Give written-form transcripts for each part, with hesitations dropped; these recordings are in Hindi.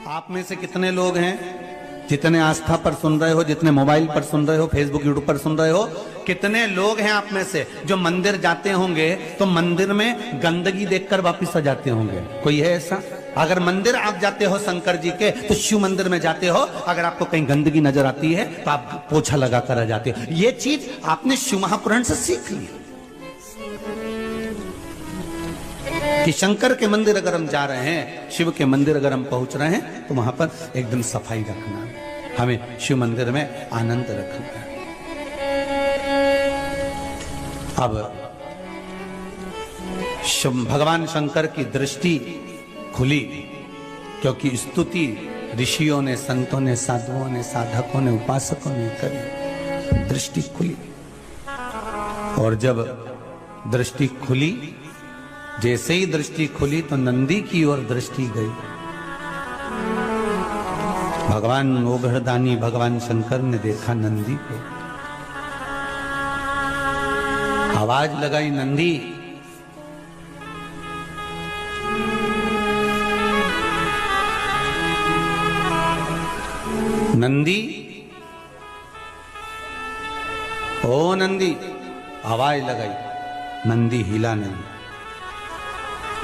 आप में से कितने लोग हैं जितने आस्था पर सुन रहे हो, जितने मोबाइल पर सुन रहे हो, फेसबुक यूट्यूब पर सुन रहे हो, कितने लोग हैं आप में से जो मंदिर जाते होंगे तो मंदिर में गंदगी देखकर वापस आ जाते होंगे? कोई है ऐसा? अगर मंदिर आप जाते हो शंकर जी के तो शिव मंदिर में जाते हो, अगर आपको कहीं गंदगी नजर आती है तो आप पोछा लगा कर आ जाते हो। ये चीज आपने शिव महापुराण से सीख ली कि शंकर के मंदिर अगर हम जा रहे हैं, शिव के मंदिर अगर हम पहुंच रहे हैं तो वहां पर एकदम सफाई रखना, हमें शिव मंदिर में आनंद रखना है। अब भगवान शंकर की दृष्टि खुली क्योंकि स्तुति ऋषियों ने, संतों ने, साधुओं ने, साधकों ने, उपासकों ने करी, दृष्टि खुली। और जब दृष्टि खुली, जैसे ही दृष्टि खुली तो नंदी की ओर दृष्टि गई। भगवान ओघड़दानी भगवान शंकर ने देखा नंदी को, आवाज लगाई, नंदी। नंदी, ओ नंदी, आवाज लगाई, नंदी हिला नहीं।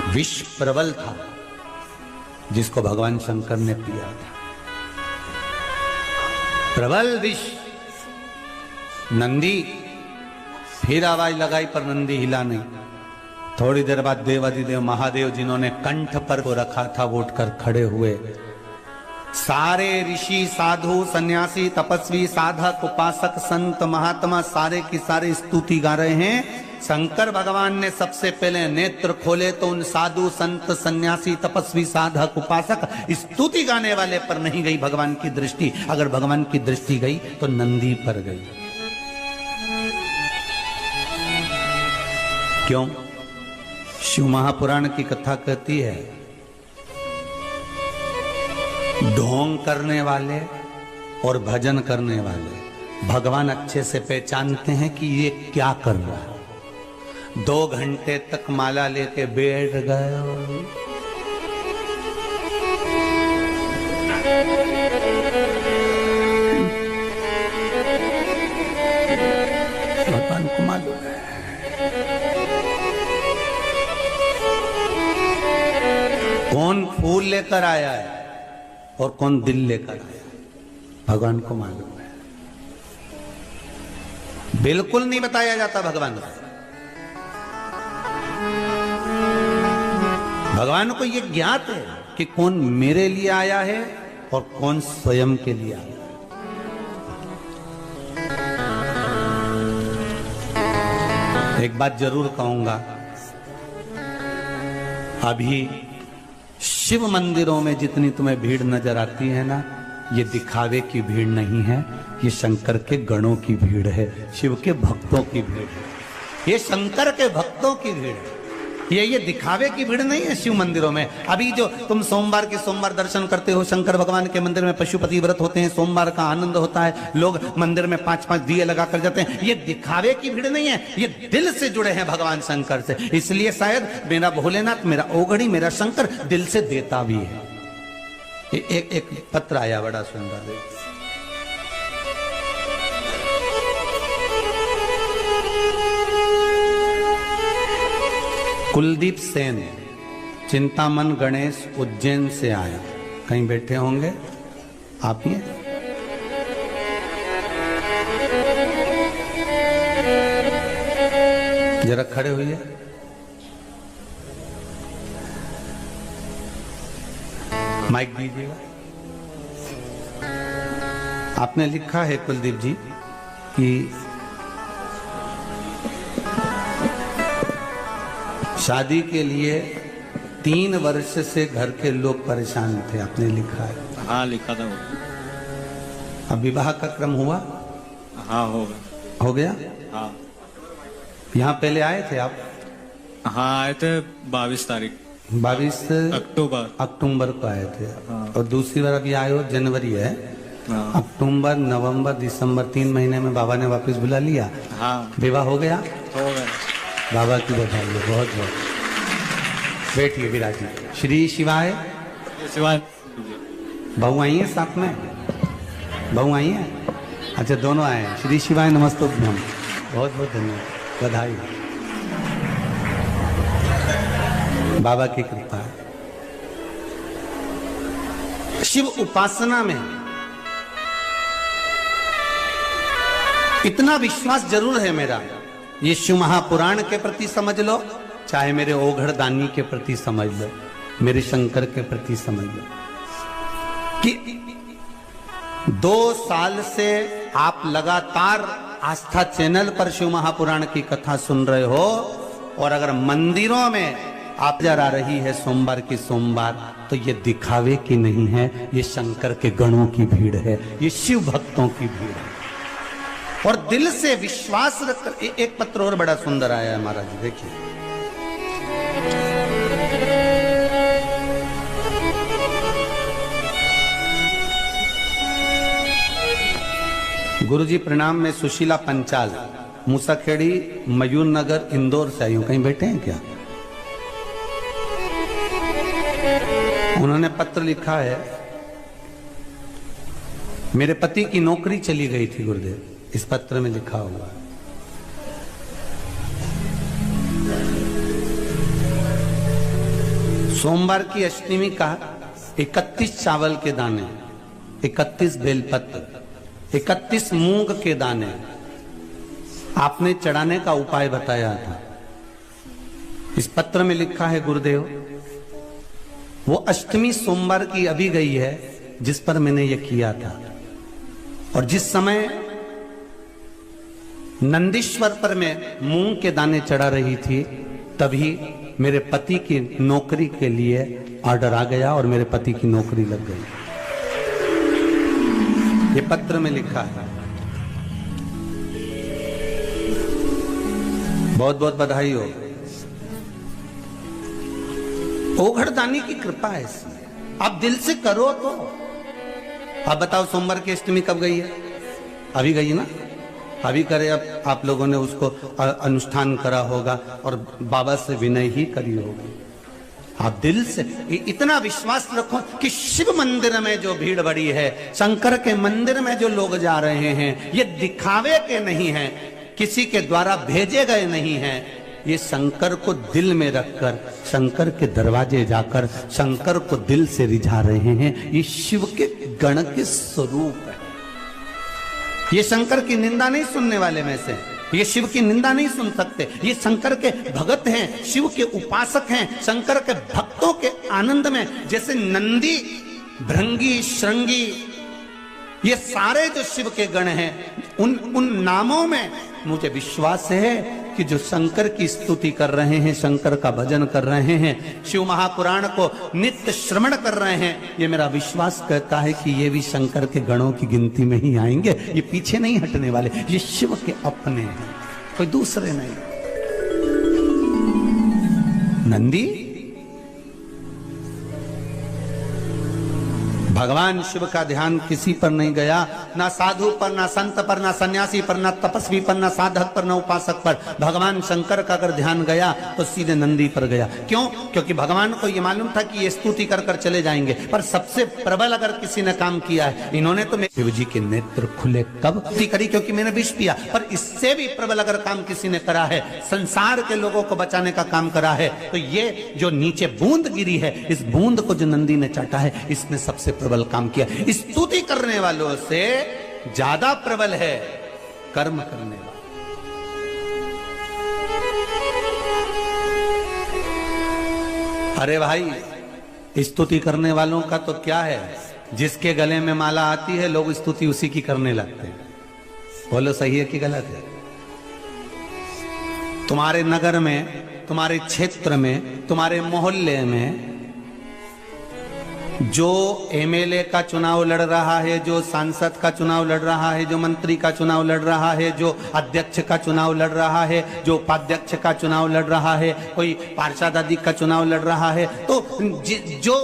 विष प्रबल था जिसको भगवान शंकर ने पिया था, प्रबल विष। नंदी फिर आवाज लगाई पर नंदी हिला नहीं। थोड़ी देर बाद देवाधिदेव महादेव जिन्होंने कंठ पर को रखा था वो उठकर खड़े हुए। सारे ऋषि, साधु, सन्यासी, तपस्वी, साधक, उपासक, संत, महात्मा सारे की सारे स्तुति गा रहे हैं। शंकर भगवान ने सबसे पहले नेत्र खोले तो उन साधु, संत, सन्यासी, तपस्वी, साधक, उपासक, स्तुति गाने वाले पर नहीं गई भगवान की दृष्टि। अगर भगवान की दृष्टि गई तो नंदी पर गई। क्यों? शिव महापुराण की कथा कहती है, ढोंग करने वाले और भजन करने वाले भगवान अच्छे से पहचानते हैं कि ये क्या कर रहा है। 2 घंटे तक माला लेके बैठ गए, भगवान को मालूम है। कौन फूल लेकर आया है और कौन दिल लेकर आया, भगवान को मालूम है। बिल्कुल नहीं बताया जाता भगवान को। भगवान को यह ज्ञात है कि कौन मेरे लिए आया है और कौन स्वयं के लिए आया है। एक बात जरूर कहूंगा, अभी शिव मंदिरों में जितनी तुम्हें भीड़ नजर आती है ना, ये दिखावे की भीड़ नहीं है, ये शंकर के गणों की भीड़ है, शिव के भक्तों की भीड़ है, ये शंकर के भक्तों की भीड़ है। ये दिखावे की भीड़ नहीं है शिव मंदिरों में। अभी जो तुम सोमवार के सोमवार दर्शन करते हो, शंकर भगवान के मंदिर में पशुपति व्रत होते हैं, सोमवार का आनंद होता है, लोग मंदिर में 5-5 दिए लगा कर जाते हैं। ये दिखावे की भीड़ नहीं है, ये दिल से जुड़े हैं भगवान शंकर से। इसलिए शायद मेरा भोलेनाथ, मेरा ओघड़ी, मेरा शंकर दिल से देता भी है। एक पत्र आया बड़ा सुंदर, कुलदीप सेन, चिंतामन गणेश, उज्जैन से आया। कहीं बैठे होंगे आप ही? जरा खड़े हुए। माइक दीजिएगा। आपने लिखा है कुलदीप जी कि शादी के लिए 3 वर्ष से घर के लोग परेशान थे, आपने लिखा है। हाँ, लिखा था वो। अब विवाह का क्रम हुआ? हाँ, होगा। हो गया? हाँ। यहाँ पहले आए थे आप? हाँ, आए थे 22 तारीख, 22 अक्टूबर को आए थे। हाँ। और दूसरी बार अभी आए हो, जनवरी है। हाँ। अक्टूबर, नवंबर, दिसंबर 3 महीने में बाबा ने वापस बुला लिया। हाँ, विवाह हो गया? हो गया। बाबा की बधाई है, बहुत बहुत। बैठिए विराजिए। श्री शिवाय शिवाय। बहू आई है साथ में? बहू आई है? अच्छा, दोनों आए हैं। श्री शिवाय नमस्तुभ्यम। बहुत बहुत धन्यवाद, बधाई। बाबा की कृपा है। शिव उपासना में इतना विश्वास जरूर है मेरा, ये शिव महापुराण के प्रति समझ लो, चाहे मेरे ओघड़ दानी के प्रति समझ लो, मेरे शंकर के प्रति समझ लो, कि 2 साल से आप लगातार आस्था चैनल पर शिव महापुराण की कथा सुन रहे हो, और अगर मंदिरों में आप जरा रही है सोमवार की सोमवार, तो ये दिखावे की नहीं है, ये शंकर के गणों की भीड़ है, ये शिव भक्तों की भीड़ है। और दिल से विश्वास रखकर एक पत्र और बड़ा सुंदर आया है महाराज, देखिए। गुरुजी प्रणाम, में सुशीला पंचाल, मूसाखेड़ी, मयूर नगर, इंदौर से आई हूं। कहीं बैठे हैं क्या? उन्होंने पत्र लिखा है, मेरे पति की नौकरी चली गई थी गुरुदेव, इस पत्र में लिखा हुआ है। सोमवार की अष्टमी का 31 चावल के दाने, 31 बेलपत्र, 31 मूंग के दाने आपने चढ़ाने का उपाय बताया था। इस पत्र में लिखा है गुरुदेव, वो अष्टमी सोमवार की अभी गई है जिस पर मैंने ये किया था, और जिस समय नंदीश्वर पर मैं मूंग के दाने चढ़ा रही थी, तभी मेरे पति की नौकरी के लिए ऑर्डर आ गया और मेरे पति की नौकरी लग गई। ये पत्र में लिखा है। बहुत बहुत बधाई हो। ओघड़दानी की कृपा है इसमें, आप दिल से करो तो। आप बताओ सोमवार की अष्टमी कब गई है? अभी गई ना, अभी करे। अब आप लोगों ने उसको अनुष्ठान करा होगा और बाबा से विनय ही करी होगी। आप दिल से इतना विश्वास रखो कि शिव मंदिर में जो भीड़ बड़ी है, शंकर के मंदिर में जो लोग जा रहे हैं, ये दिखावे के नहीं हैं, किसी के द्वारा भेजे गए नहीं हैं, ये शंकर को दिल में रखकर, शंकर के दरवाजे जाकर शंकर को दिल से रिझा रहे हैं। ये शिव के गण के स्वरूप है। ये शंकर की निंदा नहीं सुनने वाले में से, ये शिव की निंदा नहीं सुन सकते। ये शंकर के भगत हैं, शिव के उपासक हैं, शंकर के भक्तों के आनंद में, जैसे नंदी, भृंगी, श्रृंगी, ये सारे जो शिव के गण हैं, उन नामों में मुझे विश्वास है कि जो शंकर की स्तुति कर रहे हैं, शंकर का भजन कर रहे हैं, शिव महापुराण को नित्य श्रवण कर रहे हैं, ये मेरा विश्वास कहता है कि ये भी शंकर के गणों की गिनती में ही आएंगे। ये पीछे नहीं हटने वाले, ये शिव के अपने हैं, कोई दूसरे नहीं। नंदी भगवान शिव का ध्यान किसी पर नहीं गया, ना साधु पर, ना संत पर, ना सन्यासी पर, ना तपस्वी पर, ना साधक पर, ना उपासक पर। भगवान शंकर का अगर ध्यान गया तो सीधे नंदी पर गया। क्यों? क्योंकि भगवान को ये मालूम था कि ये स्तुति कर कर चले जाएंगे, पर सबसे प्रबल अगर किसी ने काम किया है, इन्होंने तो शिव जी के नेत्र खुले कब स्तुति करी, क्योंकि मैंने विष पिया, पर इससे भी प्रबल अगर काम किसी ने करा है, संसार के लोगों को बचाने का काम करा है, तो ये जो नीचे बूंद गिरी है, इस बूंद को जो नंदी ने चाटा है, इसने सबसे प्रबल काम किया। स्तुति करने वालों से ज्यादा प्रबल है कर्म करने वाला। अरे भाई, स्तुति करने वालों का तो क्या है, जिसके गले में माला आती है लोग स्तुति उसी की करने लगते हैं। बोलो सही है कि गलत है? तुम्हारे नगर में, तुम्हारे क्षेत्र में, तुम्हारे मोहल्ले में जो एमएलए का चुनाव लड़ रहा है, जो सांसद का चुनाव लड़ रहा है, जो मंत्री का चुनाव लड़ रहा है, जो अध्यक्ष का चुनाव लड़ रहा है, जो उपाध्यक्ष का चुनाव लड़ रहा है, कोई पार्षद आदि का चुनाव लड़ रहा है, तो जो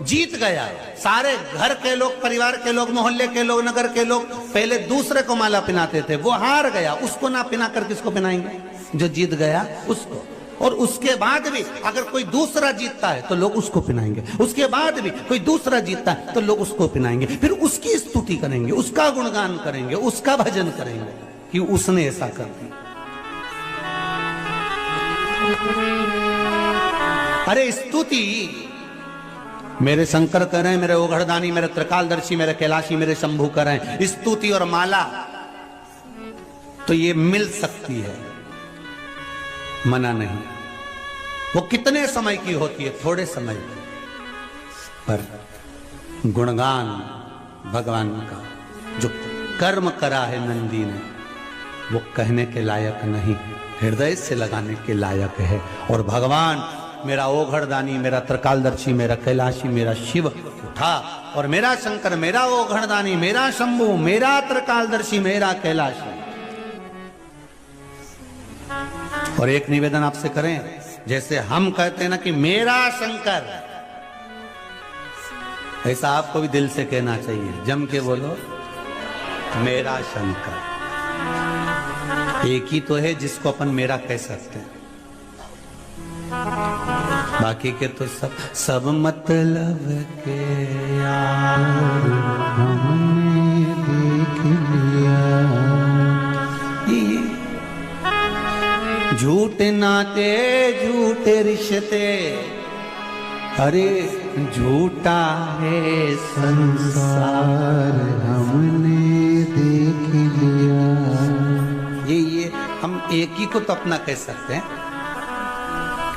जीत गया, सारे घर के लोग, परिवार के लोग, मोहल्ले के लोग, नगर के लोग पहले दूसरे को माला पहनाते थे, वो हार गया, उसको ना पहना कर किसको पहनाएंगे? जो जीत गया उसको। और उसके बाद भी अगर कोई दूसरा जीतता है तो लोग उसको पिनाएंगे, उसके बाद भी कोई दूसरा जीतता है तो लोग उसको पिनाएंगे, फिर उसकी स्तुति करेंगे, उसका गुणगान करेंगे, उसका भजन करेंगे कि उसने ऐसा कर दिया। अरे स्तुति मेरे शंकर करें, मेरे ओघड़दानी, मेरे त्रिकालदर्शी, मेरे कैलाशी, मेरे शंभू करें, स्तुति और माला तो ये मिल सकती है, मना नहीं। वो कितने समय की होती है? थोड़े समय पर गुणगान भगवान का जो कर्म करा है नंदी ने, वो कहने के लायक नहीं, हृदय से लगाने के लायक है। और भगवान मेरा ओघड़दानी, मेरा त्रिकालदर्शी, मेरा कैलाशी, मेरा शिव उठा, और मेरा शंकर, मेरा ओघड़दानी, मेरा शंभू, मेरा त्रिकालदर्शी, मेरा कैलाशी। और एक निवेदन आपसे करें, जैसे हम कहते हैं ना कि मेरा शंकर, ऐसा आपको भी दिल से कहना चाहिए, जम के बोलो मेरा शंकर। एक ही तो है जिसको अपन मेरा कह सकते हैं, बाकी के तो सब मतलब के यार हमने देख लिया। झूठे नाते झूठे रिश्ते, अरे झूठा है संसार हमने देख लिया। ये हम एक ही को तो अपना कह सकते हैं।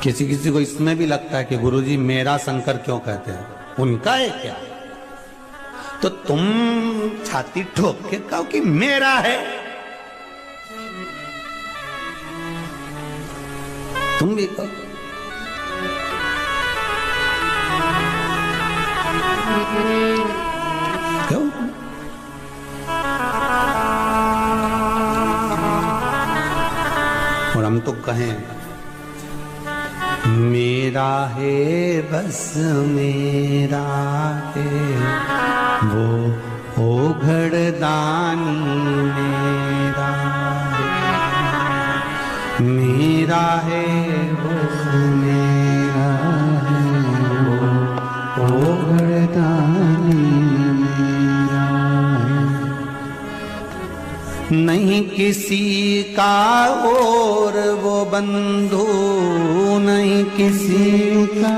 किसी किसी को इसमें भी लगता है कि गुरुजी मेरा शंकर क्यों कहते हैं, उनका है क्या? तो तुम छाती ठोक के कहो कि मेरा है, तुम भी कहो। क्यों? और हम तो कहें मेरा है बस मेरा है वो ओघड़दानी, मेरा है, मेरा है बस मेरा है वो ओघड़दानी, मेरा है। नहीं किसी का और वो बंधु, नहीं किसी का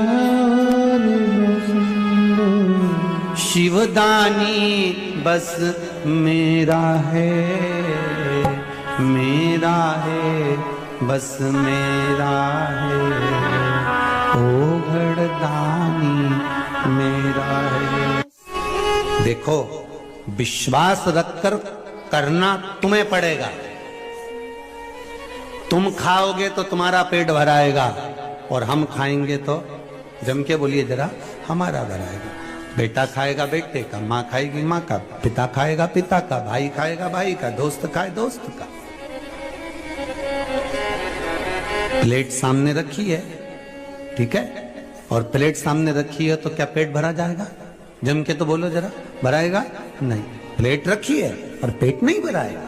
और वो बंधु, शिवदानी बस मेरा है, मेरा है बस मेरा है, ओघड़दानी मेरा है। देखो, विश्वास रखकर करना तुम्हें पड़ेगा। तुम खाओगे तो तुम्हारा पेट भराएगा, और हम खाएंगे तो जम के बोलिए जरा हमारा भराएगा। बेटा खाएगा बेटे का, माँ खाएगी माँ का, पिता खाएगा पिता का, भाई खाएगा भाई का, दोस्त खाए दोस्त का। प्लेट सामने रखी है, ठीक है, और प्लेट सामने रखी है तो क्या पेट भरा जाएगा? जम के तो बोलो जरा, भराएगा नहीं। प्लेट रखी है और पेट नहीं भराएगा।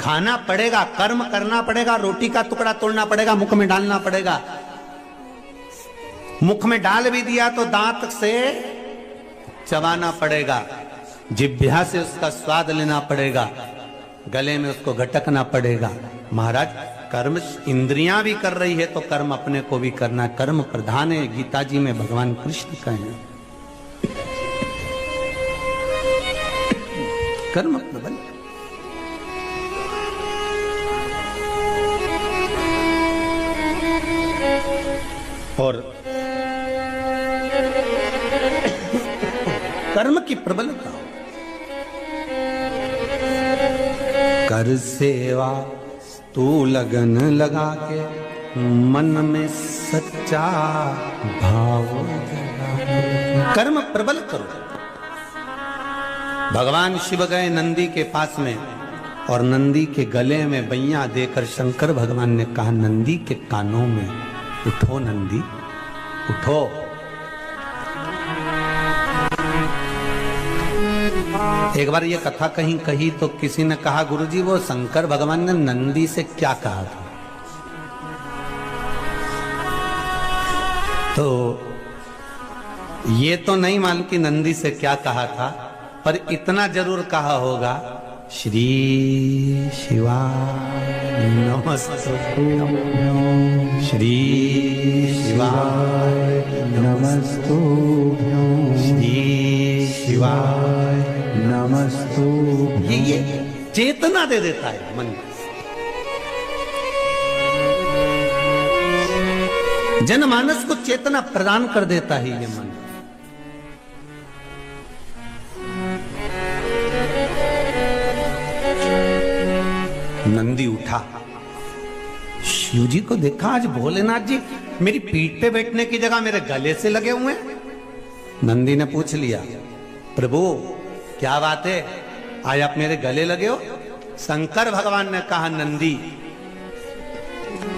खाना पड़ेगा, कर्म करना पड़ेगा, रोटी का टुकड़ा तोड़ना पड़ेगा, मुख में डालना पड़ेगा। मुख में डाल भी दिया तो दांत से चबाना पड़ेगा, जिह्वा से उसका स्वाद लेना पड़ेगा, गले में उसको घटकना पड़ेगा। महाराज, कर्म इंद्रियां भी कर रही है तो कर्म अपने को भी करना। कर्म प्रधान है, गीता जी में भगवान कृष्ण कहे कर्म प्रबल। और कर्म की प्रबलता, कर सेवा तू लगन लगा के, मन में सच्चा भाव लगा के कर्म प्रबल करो। भगवान शिव गए नंदी के पास में, और नंदी के गले में बैया देकर शंकर भगवान ने कहा नंदी के कानों में, उठो नंदी उठो। एक बार ये कथा कहीं कही तो किसी ने कहा गुरुजी वो शंकर भगवान ने नंदी से क्या कहा था? तो ये तो नहीं मालूम कि नंदी से क्या कहा था, पर इतना जरूर कहा होगा, श्री शिवाय नमस्तुभ्यं, श्री शिवाय नमस्तुभ्यं, श्री शिवाय नमस्तुभ्यं। ये चेतना दे देता है मन में। जनमानस को चेतना प्रदान कर देता है ये मन। नंदी उठा, शिव जी को देखा, आज भोलेनाथ जी मेरी पीठ पे बैठने की जगह मेरे गले से लगे हुए हैं। नंदी ने पूछ लिया, प्रभु क्या बात है, आज आप मेरे गले लगे हो? शंकर भगवान ने कहा, नंदी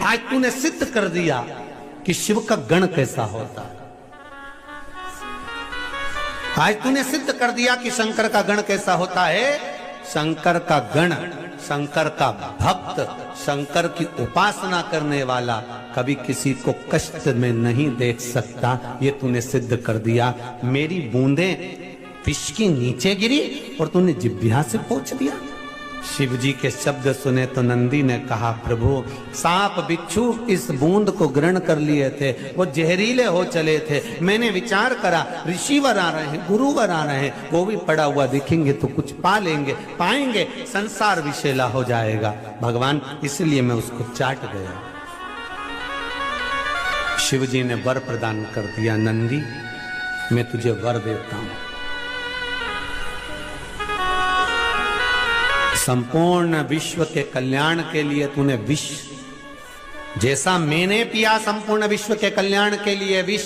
आज तूने सिद्ध कर दिया कि शिव का गण कैसा होता है। आज तूने सिद्ध कर दिया कि शंकर का गण कैसा होता है। शंकर का गण, शंकर का भक्त, शंकर की उपासना करने वाला कभी किसी को कष्ट में नहीं देख सकता। ये तूने सिद्ध कर दिया। मेरी बूंदें विष की नीचे गिरी और तूने जिह्वा से पोंछ दिया। शिव जी के शब्द सुने तो नंदी ने कहा, प्रभु सांप बिच्छू इस बूंद को ग्रहण कर लिए थे, वो जहरीले हो चले थे। मैंने विचार करा ऋषिवर आ रहे हैं, गुरुवर आ रहे हैं, वो भी पड़ा हुआ दिखेंगे तो कुछ पा लेंगे, पाएंगे, संसार विषैला हो जाएगा भगवान, इसलिए मैं उसको चाट गया। शिव जी ने वर प्रदान कर दिया, नंदी मैं तुझे वर देता हूं, संपूर्ण विश्व के कल्याण के लिए तूने विष, जैसा मैंने पिया संपूर्ण विश्व के कल्याण के लिए विष,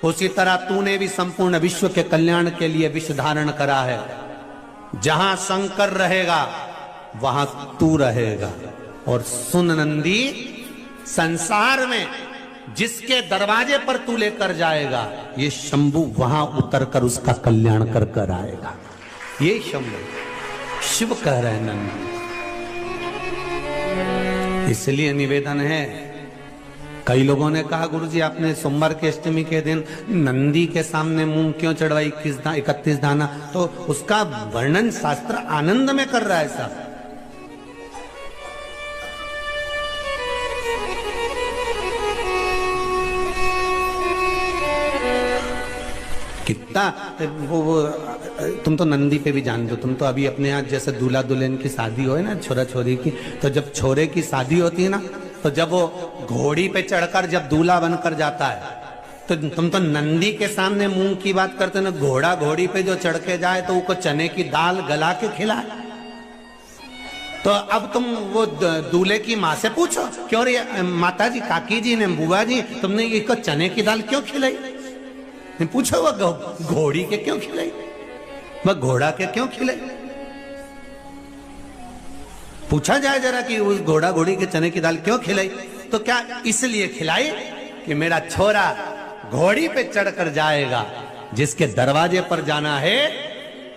उसी तरह तूने भी संपूर्ण विश्व के कल्याण के लिए विष धारण करा है। जहां शंकर रहेगा वहां तू रहेगा। और सुन नंदी, संसार में जिसके दरवाजे पर तू लेकर जाएगा, ये शंभु वहां उतरकर उसका कल्याण कर कर आएगा। ये शंभु शिव कह रहे हैं नंदी। इसलिए निवेदन है, कई लोगों ने कहा, गुरुजी आपने सोमवार के अष्टमी के दिन नंदी के सामने मूंग क्यों चढ़वाई 31 दाना? तो उसका वर्णन शास्त्र आनंद में कर रहा है साहब। कितना वो तुम तो नंदी पे भी जान दो। तुम तो अभी अपने यहाँ जैसे दूल्हा दुल्हन की शादी हो ना, छोरा छोरी की, तो जब छोरे की शादी होती है ना, तो जब वो घोड़ी पे चढ़कर जब दूल्हा बनकर जाता है, तो तुम तो नंदी के सामने मूंग की बात करते ना। घोड़ा घोड़ी पे जो चढ़ के जाए तो उसको चने की दाल गला के खिलाए। तो अब तुम वो दूल्हे की माँ से पूछो, क्यों रे माता जी, काकी जी ने, बुआ जी, तुमने इसको चने की दाल क्यों खिलाई? पूछो वो घोड़ी के क्यों खिलाई, वह घोड़ा के क्यों खिलाई? पूछा जाए जरा कि उस घोड़ा घोड़ी के चने की दाल क्यों खिलाई? तो क्या इसलिए खिलाई कि मेरा छोरा घोड़ी पे चढ़कर जाएगा, जिसके दरवाजे पर जाना है,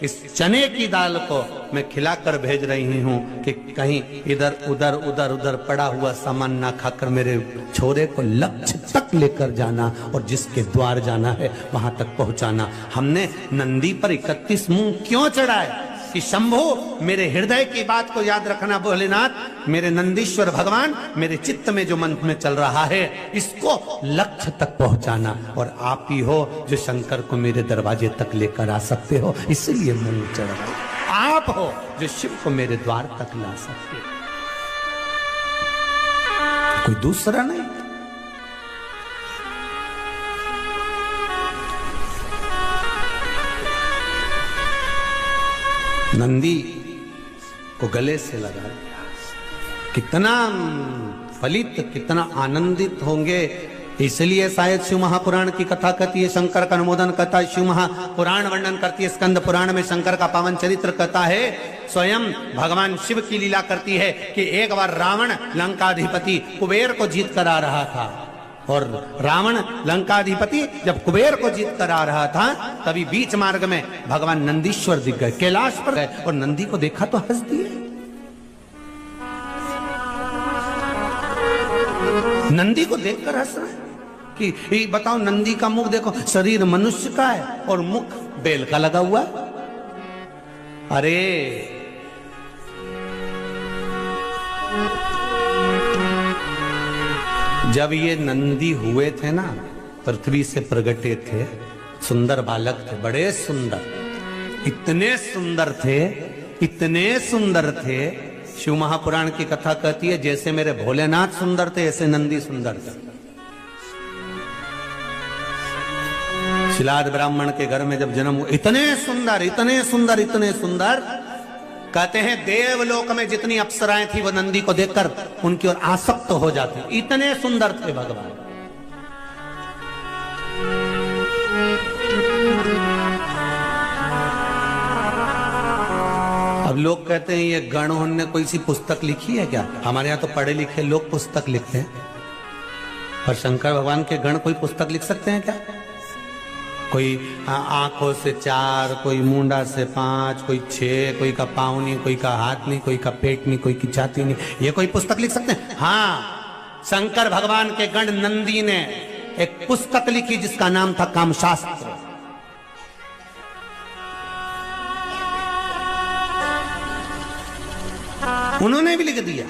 इस चने की दाल को मैं खिलाकर भेज रही हूं कि कहीं इधर उधर उधर उधर पड़ा हुआ सामान ना खाकर मेरे छोरे को लक्ष्य तक लेकर जाना और जिसके द्वार जाना है वहां तक पहुंचाना। हमने नंदी पर 31 मूंग क्यों चढ़ाए? कि शंभो मेरे हृदय की बात को याद रखना भोलेनाथ, मेरे नंदीश्वर भगवान, मेरे चित्त में जो मन में चल रहा है इसको लक्ष्य तक पहुंचाना। और आप ही हो जो शंकर को मेरे दरवाजे तक लेकर आ सकते हो, इसलिए मूंग चढ़ाए। आप हो जो शिव को मेरे द्वार तक ला सकते हो, कोई दूसरा नहीं। नंदी को गले से लगा दिया। कितना फलित, कितना आनंदित होंगे। इसलिए शायद शिव महापुराण की कथा कहती है, शंकर का अनुमोदन कहता है, शिव महापुराण वर्णन करती है, स्कंद पुराण में शंकर का पावन चरित्र कहता है। स्वयं भगवान शिव की लीला करती है कि एक बार रावण लंकाधिपति कुबेर को जीत कर आ रहा था, और रावण लंकाधिपति जब कुबेर को जीत कर आ रहा था, तभी बीच मार्ग में भगवान नंदीश्वर दिख गए, कैलाश पर गए, और नंदी को देखा तो हंस दिए। नंदी को देखकर हंस रहे। कि ये बताओ, नंदी का मुख देखो, शरीर मनुष्य का है और मुख बेल का लगा हुआ है। अरे जब ये नंदी हुए थे ना, पृथ्वी से प्रगटे थे, सुंदर बालक थे, बड़े सुंदर, इतने सुंदर थे, इतने सुंदर थे। शिव महापुराण की कथा कहती है जैसे मेरे भोलेनाथ सुंदर थे ऐसे नंदी सुंदर थे। शिलाद ब्राह्मण के घर में जब जन्म हुआ, इतने सुंदर, इतने सुंदर, इतने सुंदर, कहते हैं देवलोक में जितनी अप्सराएं थी वो नंदी को देखकर उनकी ओर आसक्त हो जाती, इतने सुंदर थे भगवान। अब लोग कहते हैं ये गणों ने कोई सी पुस्तक लिखी है क्या? हमारे यहाँ तो पढ़े लिखे लोग पुस्तक लिखते हैं, पर शंकर भगवान के गण कोई पुस्तक लिख सकते हैं क्या? कोई आंखों से 4, कोई मुंडा से 5, कोई 6, कोई का पाँव नहीं, कोई का हाथ नहीं, कोई का पेट नहीं, कोई की छाती नहीं, ये कोई पुस्तक लिख सकते हैं? हाँ, शंकर भगवान के गण नंदी ने एक पुस्तक लिखी जिसका नाम था कामशास्त्र। उन्होंने भी लिख दिया,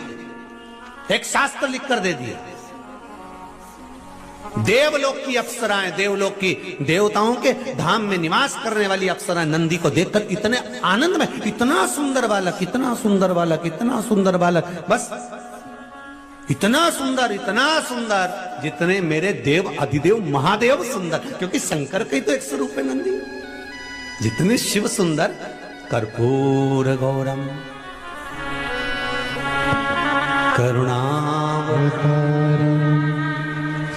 एक शास्त्र लिखकर दे दिया। देवलोक की अप्सराएं, देवलोक की देवताओं के धाम में निवास करने वाली अप्सराएं नंदी को देखकर इतने आनंद में, इतना सुंदर बालक, इतना सुंदर बालक, इतना सुंदर बालक, बस इतना सुंदर जितने मेरे देव अधिदेव महादेव सुंदर, क्योंकि शंकर का ही तो एक स्वरूप है नंदी। जितने शिव सुंदर, कर्पूर गौरम करुणावतारम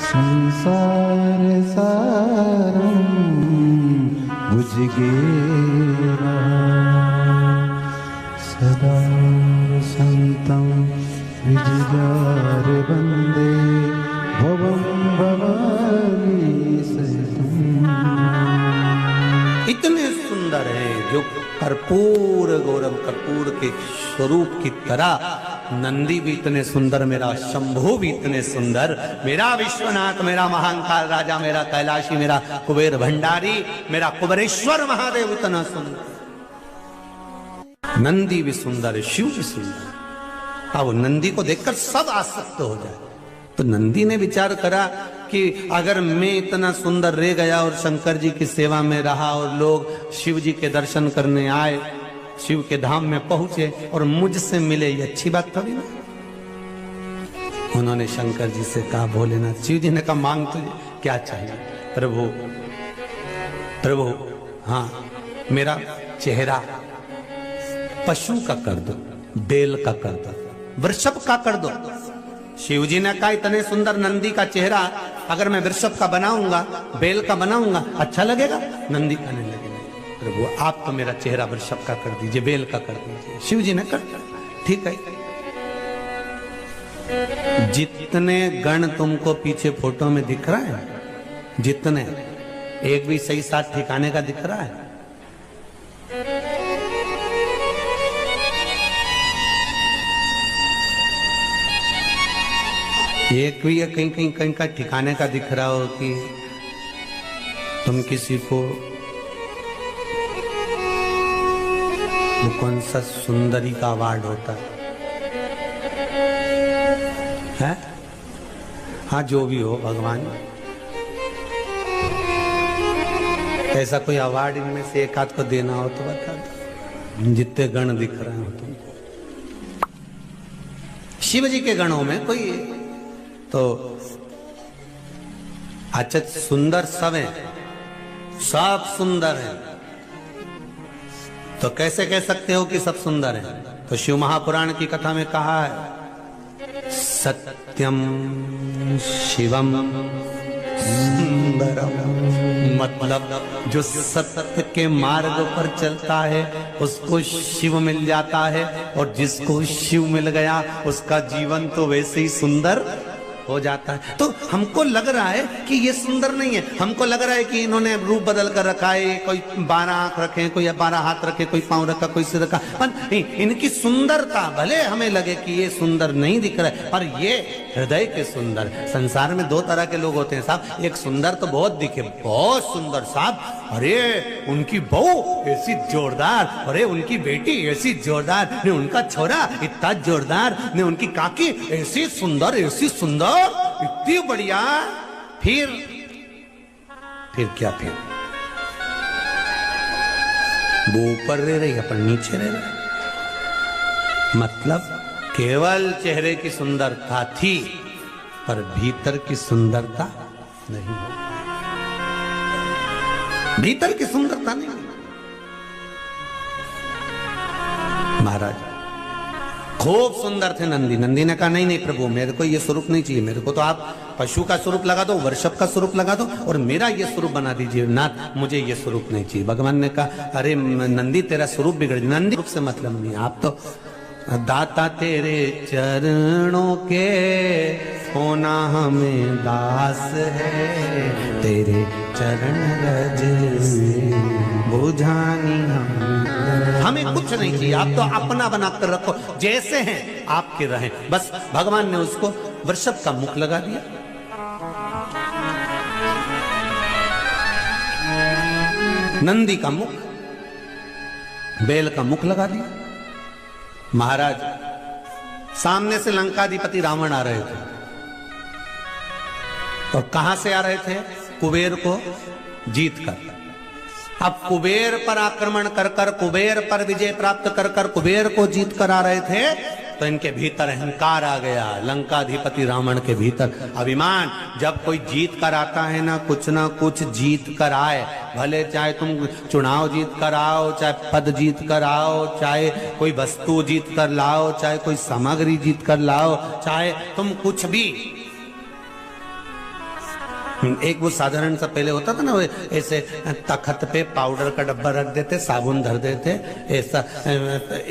संसार सारम भुजगेरा सदा संतम विजयार वंदे भवम भवानी सहितम। इतने सुंदर है जो कर्पूर गौरम, कर्पूर के स्वरूप की तरह नंदी भी इतने सुंदर, मेरा शंभु भी इतने सुंदर, मेरा विश्वनाथ, मेरा महाकाल राजा, मेरा कैलाशी, मेरा कुबेर भंडारी, मेरा कुबेरेश्वर महादेव इतना सुंदर। नंदी भी सुंदर है, शिव भी सुंदर। अब नंदी को देखकर सब आसक्त हो जाए। तो नंदी ने विचार करा कि अगर मैं इतना सुंदर रह गया और शंकर जी की सेवा में रहा और लोग शिव जी के दर्शन करने आए, शिव के धाम में पहुंचे और मुझसे मिले, ये अच्छी बात थोड़ी ना। उन्होंने शंकर जी से कहा, भोलेनाथ, शिव जी ने कहा मांग तुझे क्या चाहिए? प्रभु, प्रभु, हाँ, मेरा चेहरा पशु का कर दो, बैल का कर दो, वृषभ का कर दो। शिव जी ने कहा इतने सुंदर नंदी का चेहरा अगर मैं वृषभ का बनाऊंगा, बैल का बनाऊंगा, अच्छा लगेगा? नंदी कहने लगे, प्रभु आप तो मेरा चेहरा वृषभ का कर दीजिए, बैल का कर दीजिए। शिव जी ने कर, ठीक है। जितने गण तुमको पीछे फोटो में दिख रहा है, जितने, एक भी सही साथ ठिकाने का दिख रहा है? एक भी कहीं का ठिकाने का दिख रहा हो कि तुम किसी को, वो कौन सा सुंदरी का अवार्ड होता है? हाँ, जो भी हो भगवान, ऐसा कोई अवार्ड इनमें से एक आध को देना हो तो बता दो, जितने गण दिख रहे हो तुमको। शिव जी के गणों में कोई तो अच्छा सुंदर सब है, सब सुंदर है, तो कैसे कह सकते हो कि सब सुंदर है? तो शिव महापुराण की कथा में कहा है, सत्यम शिवम सुंदरम, मतलब जो सत्य के मार्ग पर चलता है उसको शिव मिल जाता है, और जिसको शिव मिल गया उसका जीवन तो वैसे ही सुंदर हो जाता है। तो हमको लग रहा है कि ये सुंदर नहीं है, हमको लग रहा है कि इन्होंने रूप बदल कर रखा है, कोई 12 आंख रखे, कोई 12 हाथ रखे, कोई पांव रखा, कोई सिर रखा, पर इनकी सुंदरता भले हमें लगे कि ये सुंदर नहीं दिख रहा है, पर ये हृदय के सुंदर। संसार में 2 तरह के लोग होते हैं साहब, एक सुंदर तो बहुत दिखे, बहुत सुंदर साहब, अरे उनकी बहू ऐसी जोरदार, अरे उनकी बेटी ऐसी जोरदार, ने उनका छोरा इतना जोरदार, ने उनकी काकी ऐसी सुंदर, ऐसी सुंदर, इतनी बढ़िया। फिर क्या, फिर वो ऊपर रह रही, अपन नीचे रह रहे। मतलब केवल चेहरे की सुंदरता थी, पर भीतर की सुंदरता नहीं, भीतर की सुंदरता नहीं। महाराज खूब सुंदर थे नंदी। नंदी ने कहा नहीं नहीं प्रभु, मेरे को ये स्वरूप नहीं चाहिए, मेरे को तो आप पशु का स्वरूप लगा दो, वृषभ का स्वरूप लगा दो और मेरा ये स्वरूप बना दीजिए नाथ, मुझे ये स्वरूप नहीं चाहिए। भगवान ने कहा अरे नंदी तेरा स्वरूप बिगड़ गया, नंदी रूप से मतलब नहीं, आप तो दाता तेरे चरणों के होना हमें दास है, तेरे चरण रज बुझानी हमें कुछ नहीं चाहिए, आप तो अपना बनाकर रखो, जैसे हैं आपके रहें बस। भगवान ने उसको वृषभ का मुख लगा दिया, नंदी का मुख, बैल का मुख लगा दिया। महाराज सामने से लंकाधिपति रावण आ रहे थे, और कहां से आ रहे थे? कुबेर को जीत कर। अब कुबेर पर आक्रमण कर कर, कुबेर पर विजय प्राप्त कर कर कुबेर को जीत कर आ रहे थे, तो इनके भीतर अहंकार आ गया, लंकाधिपति रावण के भीतर अभिमान। जब कोई जीत कर आता है ना कुछ जीत कर आए, भले चाहे तुम चुनाव जीत कर आओ, चाहे पद जीत कर आओ, चाहे कोई वस्तु जीत कर लाओ, चाहे कोई सामग्री जीत कर लाओ, चाहे तुम कुछ भी। एक वो साधारण सा पहले होता था ना, वो ऐसे तखत पे पाउडर का डब्बा रख देते, साबुन धर देते, ऐसा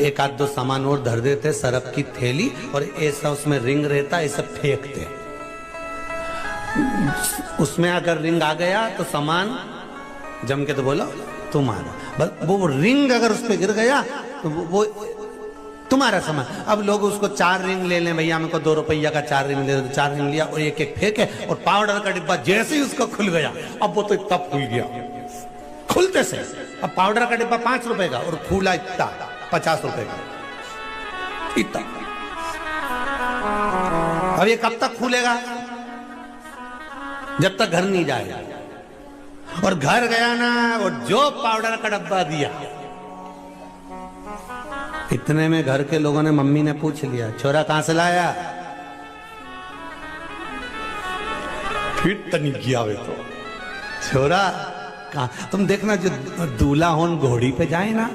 1-2 सामान और धर देते, सरफ की थैली, और ऐसा उसमें रिंग रहता, ऐसा फेंकते। उसमें अगर रिंग आ गया तो सामान जम के तो बोलो तुम्हारा, बस वो रिंग अगर उस पर गिर गया तो वो तुम्हारा सामान। अब लोग उसको 4 रिंग ले लें, भैया मेरे को 2 रुपया का 4 रिंग दे दो, 4 रिंग लिया और एक फेंके, और पाउडर का डिब्बा जैसे ही उसका खुल गया, अब वो तो इतना खुल गया खुलते से। अब पाउडर का डिब्बा 5 रुपए का और खुला इतना 50 रुपए का, इतना। अब ये कब तक खुलेगा? जब तक घर नहीं जाएगा। और घर गया ना, और जो पाउडर का डब्बा दिया, इतने में घर के लोगों ने, मम्मी ने पूछ लिया छोरा कहां से लाया? फिर तनी किया वे तो छोरा कहां। तुम देखना जो दूल्हा होन घोड़ी पे जाए ना,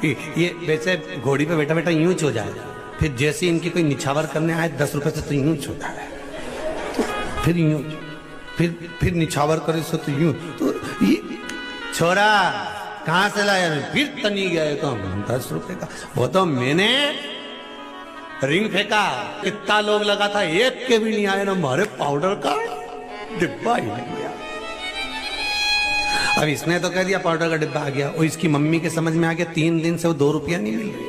ये वैसे घोड़ी पे बैठा बैठा यूं हो जाए, फिर जैसे इनकी कोई निछावर करने आए 10 रुपए से तो यूं छोटा है, फिर यूं, फिर निछावर करे सो तो यूं, तो ये छोरा कहां से लाया? फिर तनी गया तो 10 रुपए का। वो तो मैंने रिंग फेंका, कितना लोग लगा था, एक के भी नहीं आए ना, हमारे पाउडर का डिब्बा ही नहीं गया। अब इसने तो कह दिया पाउडर का डिब्बा आ गया, और इसकी मम्मी के समझ में आ गया 3 दिन से वो 2 रुपया नहीं मिल रही,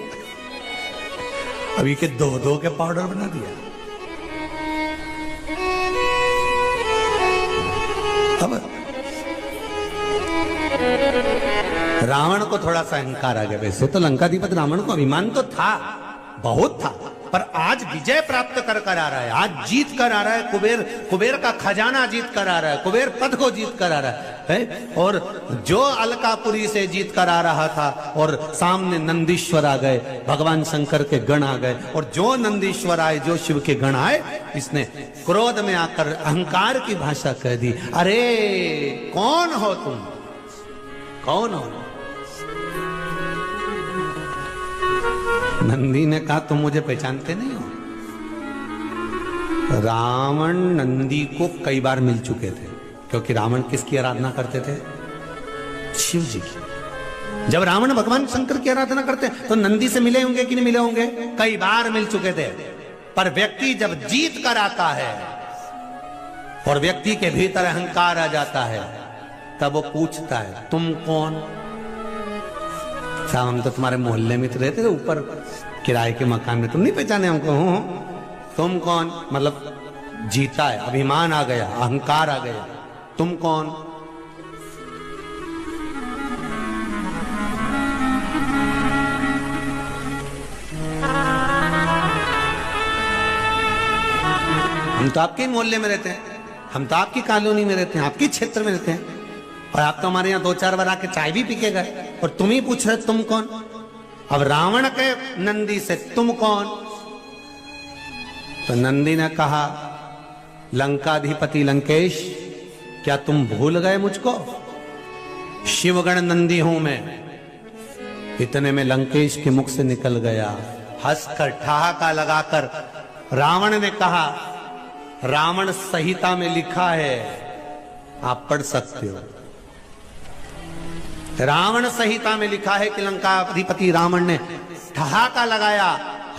अभी के 2 के पाउडर बना दिया। अब रावण को थोड़ा सा अहंकार आ गया। वैसे तो लंकाधिपति रावण को अभिमान तो था, बहुत था, पर आज विजय प्राप्त कर कर आ रहा है, आज जीत कर आ रहा है, कुबेर का खजाना जीत कर आ रहा है, कुबेर पद को जीत कर आ रहा है। और जो अलकापुरी से जीत कर आ रहा था, और सामने नंदीश्वर आ गए, भगवान शंकर के गण आ गए, और जो नंदीश्वर आए, जो शिव के गण आए, इसने क्रोध में आकर अहंकार की भाषा कह दी, अरे कौन हो तुम, कौन हो? नंदी ने कहा तुम मुझे पहचानते नहीं हो। रावण नंदी को कई बार मिल चुके थे, क्योंकि रावण किसकी आराधना करते थे? शिव जी की। जब रावण भगवान शंकर की आराधना करते तो नंदी से मिले होंगे कि नहीं मिले होंगे? कई बार मिल चुके थे। पर व्यक्ति जब जीत कर आता है और व्यक्ति के भीतर अहंकार आ जाता है, तब वो पूछता है तुम कौन। साहब हम तो तुम्हारे मोहल्ले में तो रहते थे, ऊपर किराए के मकान में, तुम नहीं पहचाने हमको? हूं। तुम कौन? मतलब जीता है, अभिमान आ गया, अहंकार आ गया। तुम कौन? हम तो आपके मोहल्ले में रहते हैं, हम तो आपकी कॉलोनी में रहते हैं, आपके क्षेत्र में रहते हैं, और आप तो हमारे यहाँ 2-4 बार आके चाय भी पी के गए, और तुम ही पूछ रहे तुम कौन। अब रावण के नंदी से तुम कौन? तो नंदी ने कहा लंकाधिपति लंकेश, क्या तुम भूल गए मुझको? शिवगण नंदी हूं मैं। इतने में लंकेश के मुख से निकल गया, हंसकर ठहाका लगाकर रावण ने कहा, रावण संहिता में लिखा है, आप पढ़ सकते हो। रावण संहिता में लिखा है कि लंकाधिपति रावण ने ठहाका लगाया,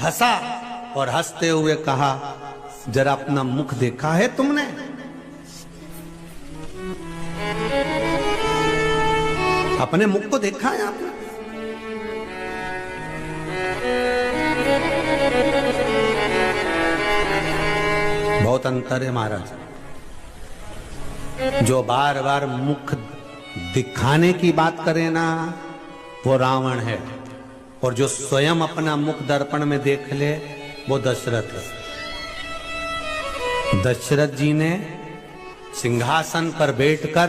हंसा और हंसते हुए कहा, जरा अपना मुख देखा है तुमने? अपने मुख को देखा है आपने? बहुत अंतर है महाराज। जो बार बार मुख दिखाने की बात करे ना, वो रावण है, और जो स्वयं अपना मुख दर्पण में देख ले, वो दशरथ है। दशरथ जी ने सिंहासन पर बैठकर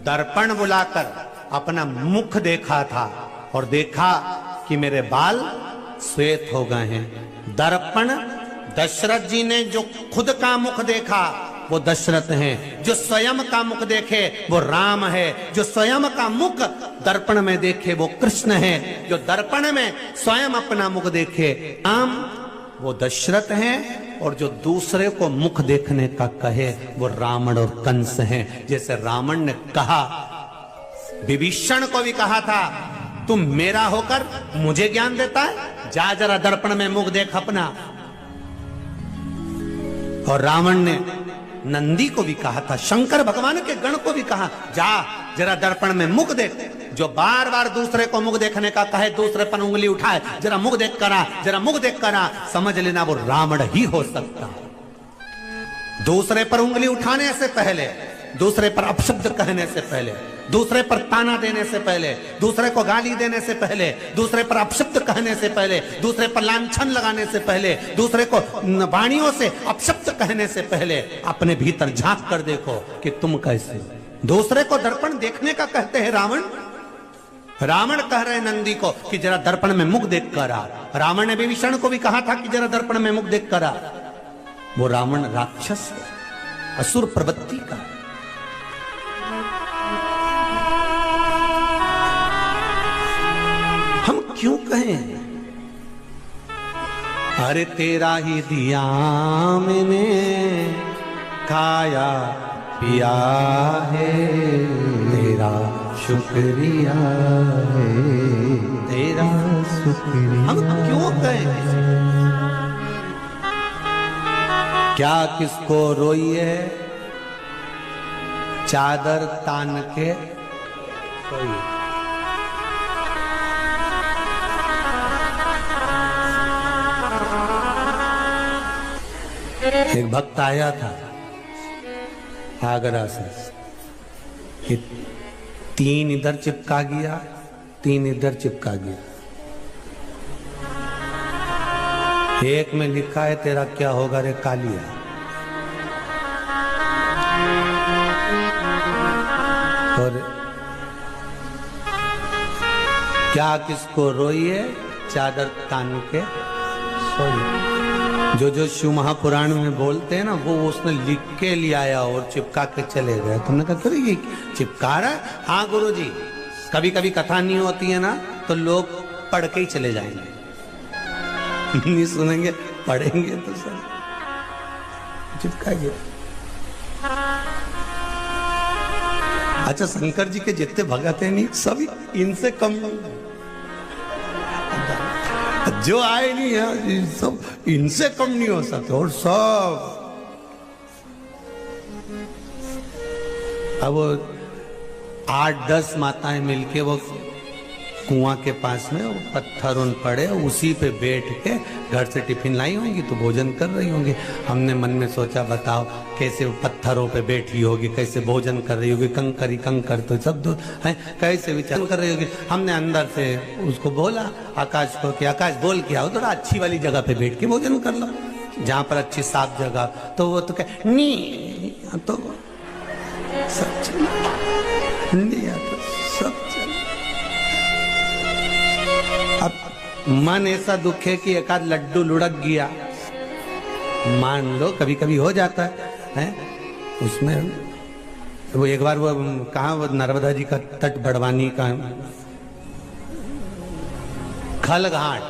दर्पण बुलाकर अपना मुख देखा था, और देखा कि मेरे बाल श्वेत हो गए हैं। दर्पण दशरथ जी ने जो खुद का मुख देखा वो दशरथ हैं, जो स्वयं का मुख देखे वो राम है, जो स्वयं का मुख दर्पण में देखे वो कृष्ण है, जो दर्पण में स्वयं अपना मुख देखे राम, वो दशरथ हैं, और जो दूसरे को मुख देखने का कहे वो रावण और कंस हैं। जैसे रावण ने कहा, विभीषण को भी कहा था, तुम मेरा होकर मुझे ज्ञान देता है, जा जरा दर्पण में मुख देख अपना। और रावण ने नंदी को भी कहा था, शंकर भगवान के गण को भी कहा, जा जरा दर्पण में मुख देख। जो बार बार दूसरे को मुख देखने का कहे, दूसरे पर उंगली उठाए, जरा मुख देख करा, जरा मुख देख करा, समझ लेना वो रावण ही हो सकता। दूसरे पर उंगली उठाने से पहले, दूसरे पर अपशब्द कहने से पहले, दूसरे पर ताना देने से पहले, दूसरे को गाली देने से पहले, दूसरे पर अपशब्द कहने से पहले, दूसरे पर लांछन लगाने से पहले, दूसरे को वाणियों से अपशब्द कहने से पहले अपने भीतर झांक कर देखो कि तुम कैसे। दूसरे को दर्पण देखने का कहते हैं रावण। रावण कह रहे नंदी को कि जरा दर्पण में मुख देख कर आ। रावण ने विभीषण को भी कहा था कि जरा दर्पण में मुख देख कर आ। वो रावण राक्षस है, असुर प्रवृत्ति का। हम क्यों कहें, अरे तेरा ही दिया मैंने, खाया पिया है, तेरा शुक्रिया है, तेरा शुक्रिया। हम क्यों कहें, क्या किसको रोइए, चादर तान के सोइए। एक भक्त आया था आगरा से, कि 3 इधर चिपका गया, 3 इधर चिपका गया। एक में लिखा है तेरा क्या होगा रे कालिया। और क्या किसको रोइए, चादर तान के सोइए। जो शिव महापुराण में बोलते हैं ना, वो उसने लिख के ले आया और चिपका के चले गए। तुमने कहा क्यों ये चिपका रहा है? हाँ गुरुजी, कभी कभी कथा नहीं होती है ना, तो लोग पढ़ के ही चले जाएंगे, नहीं सुनेंगे, पढ़ेंगे तो सर चिपका गया। अच्छा, शंकर जी के जितने भगत हैं नहीं, सभी इनसे कम जो आए नहीं है, सब इनसे कम नहीं हो सकते। और सब अब वो 8-10 माताएं मिलके वो कुआं के पास में वो पत्थर उन पड़े, उसी पे बैठ के घर से टिफिन लाई होंगी तो भोजन कर रही होंगी। हमने मन में सोचा बताओ कैसे वो पत्थरों पे बैठी होगी, कैसे भोजन कर रही होगी, कंकरी कंकर तो सब है, कैसे विचार कर रही होगी। हमने अंदर से उसको बोला आकाश को कि आकाश बोल के आओ, थोड़ा अच्छी वाली जगह पे बैठ के भोजन कर लो, जहाँ पर अच्छी साफ जगह। तो वो तो कहे नी, तो सब चला तो सब चला। अब मन ऐसा दुख है कि एकाध लड्डू लुढ़क गया, मान लो कभी कभी हो जाता है उसमें। वो एक बार वो कहाँ वो नर्मदा जी का तट बड़वानी का खलघाट,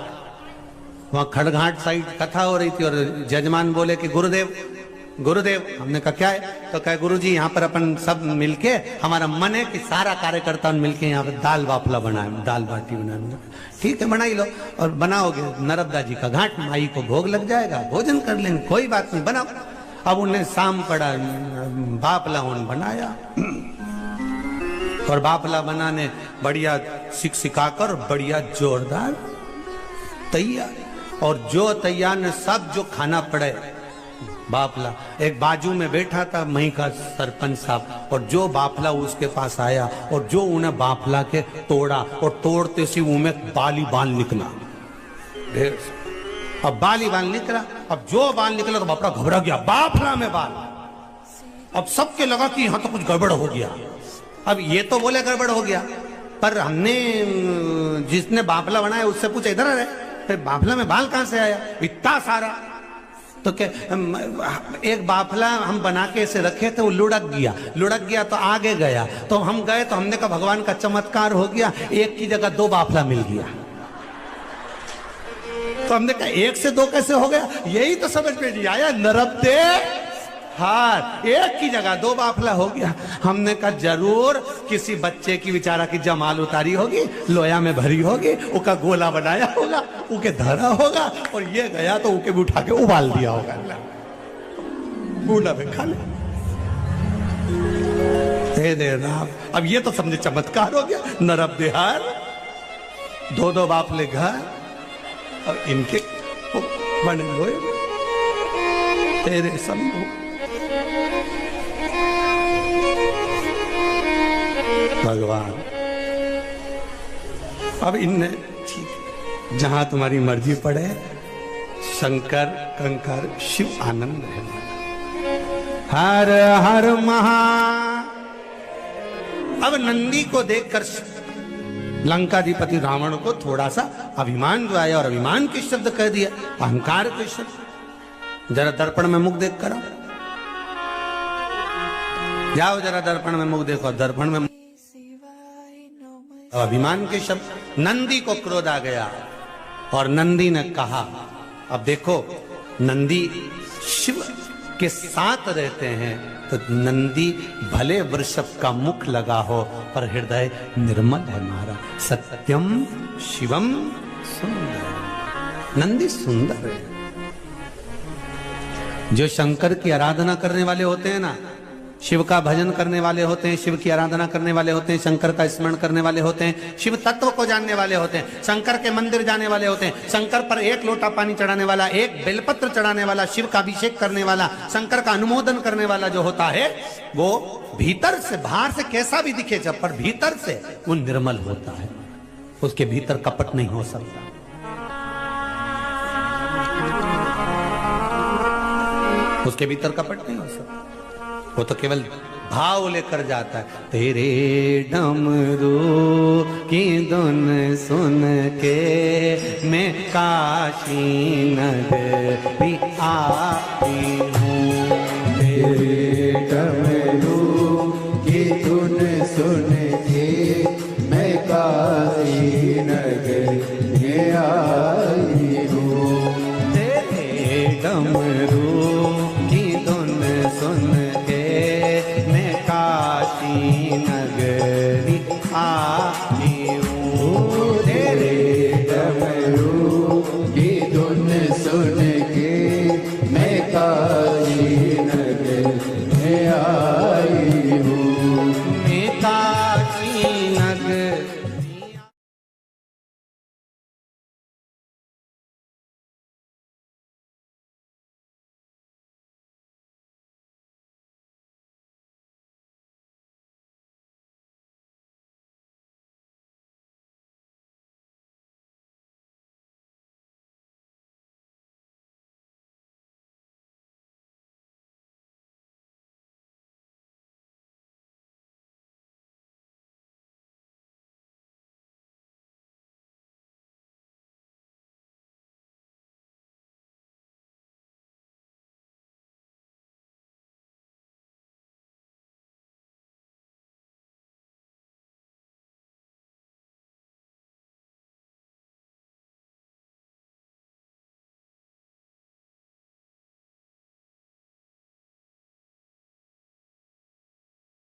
वहाँ खड़घाट साइड कथा हो रही थी और जजमान बोले कि गुरुदेव गुरुदेव, हमने कहा क्या है? तो कहा गुरुजी यहाँ पर अपन सब मिलके, हमारा मन है कि सारा कार्यकर्ता मिलके यहाँ पर दाल बाफला बनाए, दाल बाटी बनाए। ठीक है बना ही लो, और बनाओगे नर्मदा जी का घाट, माई को भोग लग जाएगा, भोजन कर लेंगे, कोई बात नहीं, बनाओ। अब उन्हें शाम पड़ा, बाफला उन बनाया और बाफला बनाने बढ़िया सिकाकर बढ़िया जोरदार तैयार, और जो तैयार ने सब जो खाना पड़े बाफला। एक बाजू में बैठा था मई का सरपंच साहब, और जो बाफला उसके पास आया और जो उन्हें बाफला के तोड़ा, और तोड़ते सी उनमें बाली बाल निकला, ढेर। अब बाली बाल निकला, अब जो बाल निकला तो बापड़ा घबरा गया, बाफला में बाल। अब सबके लगा कि यहां तो कुछ गड़बड़ हो गया। अब ये तो बोले गड़बड़ हो गया, पर हमने जिसने बाफला बनाया उससे पूछा इधर आ रहे, बाफला में बाल कहां से आया इतना सारा? तो क्या एक बाफला हम बना के ऐसे रखे थे, वो लुढ़क गया तो आगे गया, तो हम गए तो हमने कहा भगवान का चमत्कार हो गया, एक की जगह 2 बाफला मिल गया। तो हमने कहा 1 से 2 कैसे हो गया? यही तो समझ में नहीं आया, नरबदे हार, एक की जगह 2 बाफला हो गया। हमने कहा जरूर किसी बच्चे की बेचारा की जमाल उतारी होगी, लोया में भरी होगी, उसका गोला बनाया होगा, उके धरा होगा, और ये गया तो उके भी उठा के उबाल दिया होगा, बूढ़ा में खा ले दे राम। अब ये तो समझे चमत्कार हो गया, नरब देहार 2-2 बाफले घर, और इनके बने हुए तेरे शंभू। भगवान अब इनने ठीक जहां तुम्हारी मर्जी पड़े, शंकर कंकर शिव आनंद है। हर हर महा। अब नंदी को देखकर लंकाधिपति रावण को थोड़ा सा अभिमान जो आया, और अभिमान के शब्द कह दिया, अहंकार के शब्द। जरा दर्पण में मुख देख कर जाओ, जरा दर्पण में मुख देखो, दर्पण में अभिमान के शब्द। नंदी को क्रोध आ गया और नंदी ने कहा, अब देखो नंदी शिव के साथ रहते हैं, तो नंदी भले वृषभ का मुख लगा हो पर हृदय निर्मल है हमारा। सत्यम शिवम सुंदर। नंदी सुंदर है। जो शंकर की आराधना करने वाले होते हैं ना, शिव का भजन करने वाले होते हैं, शिव की आराधना करने वाले होते हैं, शंकर का स्मरण करने वाले होते हैं, शिव तत्व को जानने वाले होते हैं, शंकर के मंदिर जाने वाले होते हैं, शंकर पर 1 लोटा पानी चढ़ाने वाला, 1 बेलपत्र चढ़ाने वाला, शिव का अभिषेक करने वाला, शंकर का अनुमोदन करने वाला जो होता है, वो भीतर से, बाहर से कैसा भी दिखे जब, पर भीतर से वो निर्मल होता है, उसके भीतर कपट नहीं हो सकता। उसके भीतर कपट नहीं हो सकता, वो तो केवल भाव लेकर जाता है। तेरे डमरू की धुन सुन के मैं काशी नगरी आई।